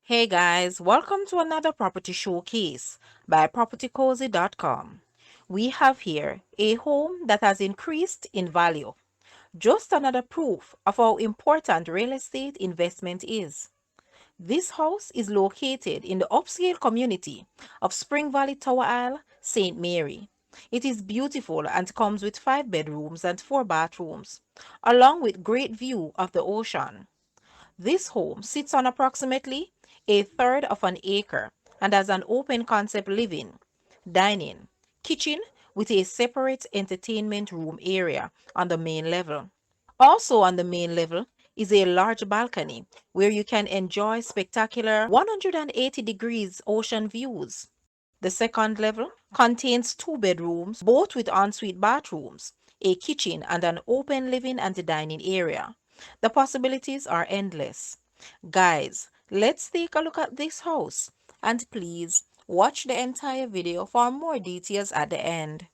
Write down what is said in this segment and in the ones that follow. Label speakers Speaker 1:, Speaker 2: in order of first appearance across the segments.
Speaker 1: Hey guys, welcome to another property showcase by propertycozy.com. We have here a home that has increased in value. Just another proof of how important real estate investment is. This house is located in the upscale community of Spring Valley Tower Isle, St. Mary. It is beautiful and comes with 5 bedrooms and 4 bathrooms, along with great view of the ocean. This home sits on approximately a third of an acre and has an open concept living, dining, kitchen with a separate entertainment room area on the main level. Also on the main level is a large balcony where you can enjoy spectacular 180 degrees ocean views. The second level contains 2 bedrooms, both with ensuite bathrooms, a kitchen, and an open living and dining area. The possibilities are endless. Guys, let's take a look at this house and please watch the entire video for more details at the end.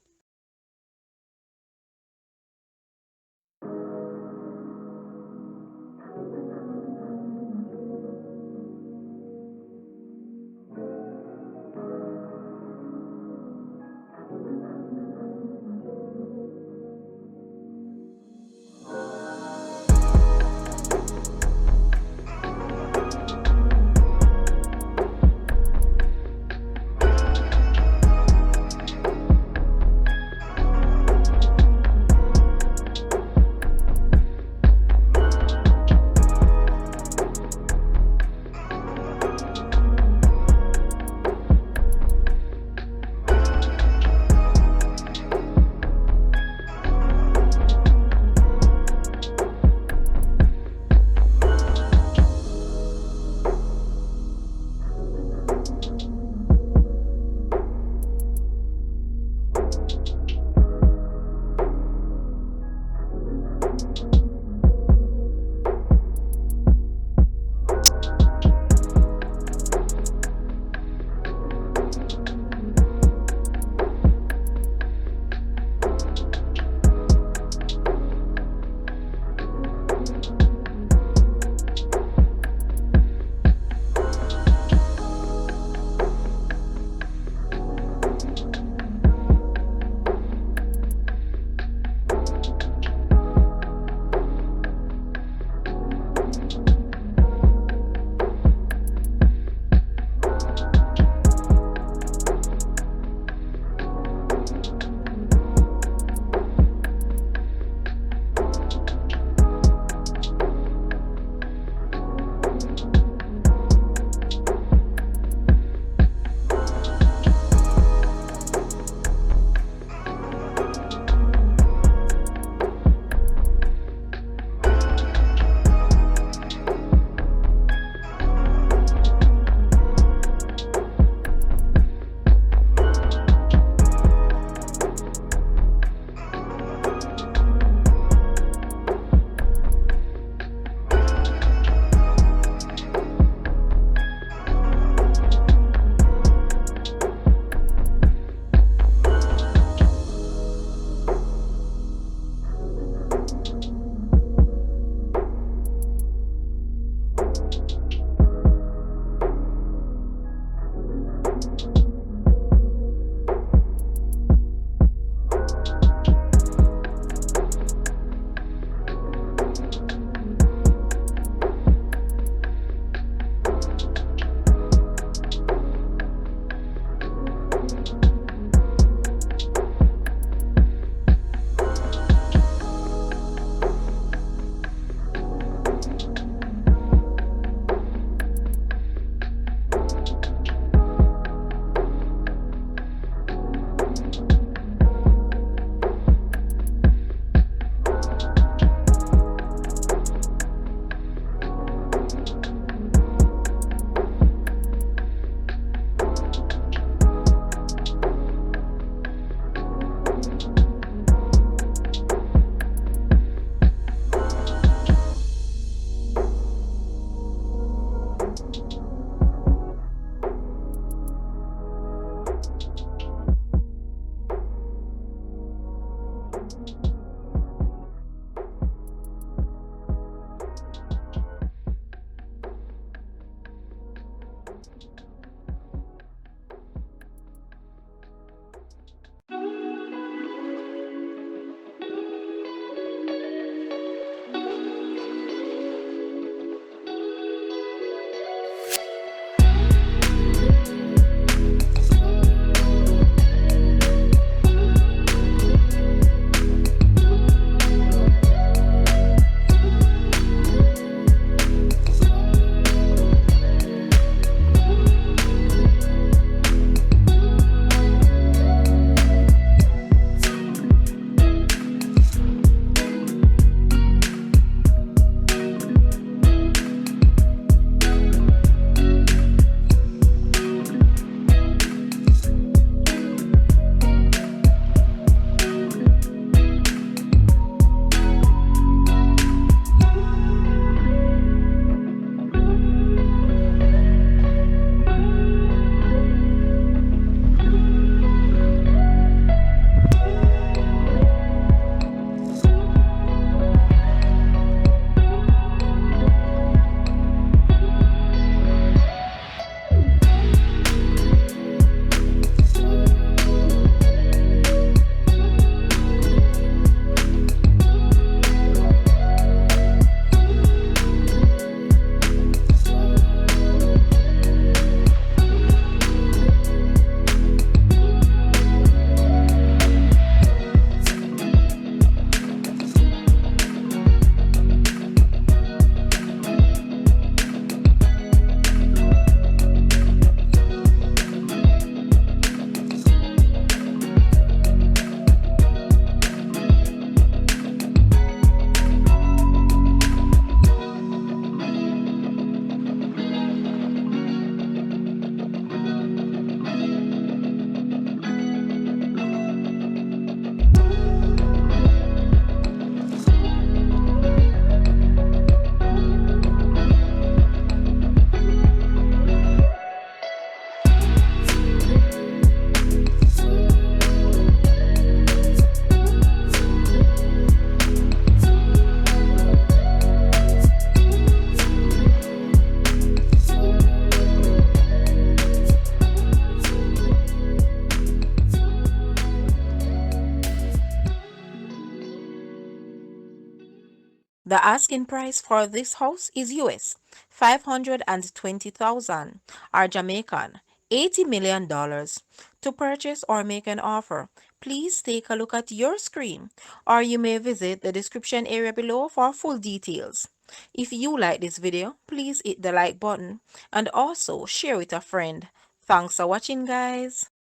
Speaker 1: The asking price for this house is US 520,000 or Jamaican $80 million. To purchase or make an offer, please take a look at your screen or you may visit the description area below for full details. If you like this video, please hit the like button and also share with a friend. Thanks for watching, guys.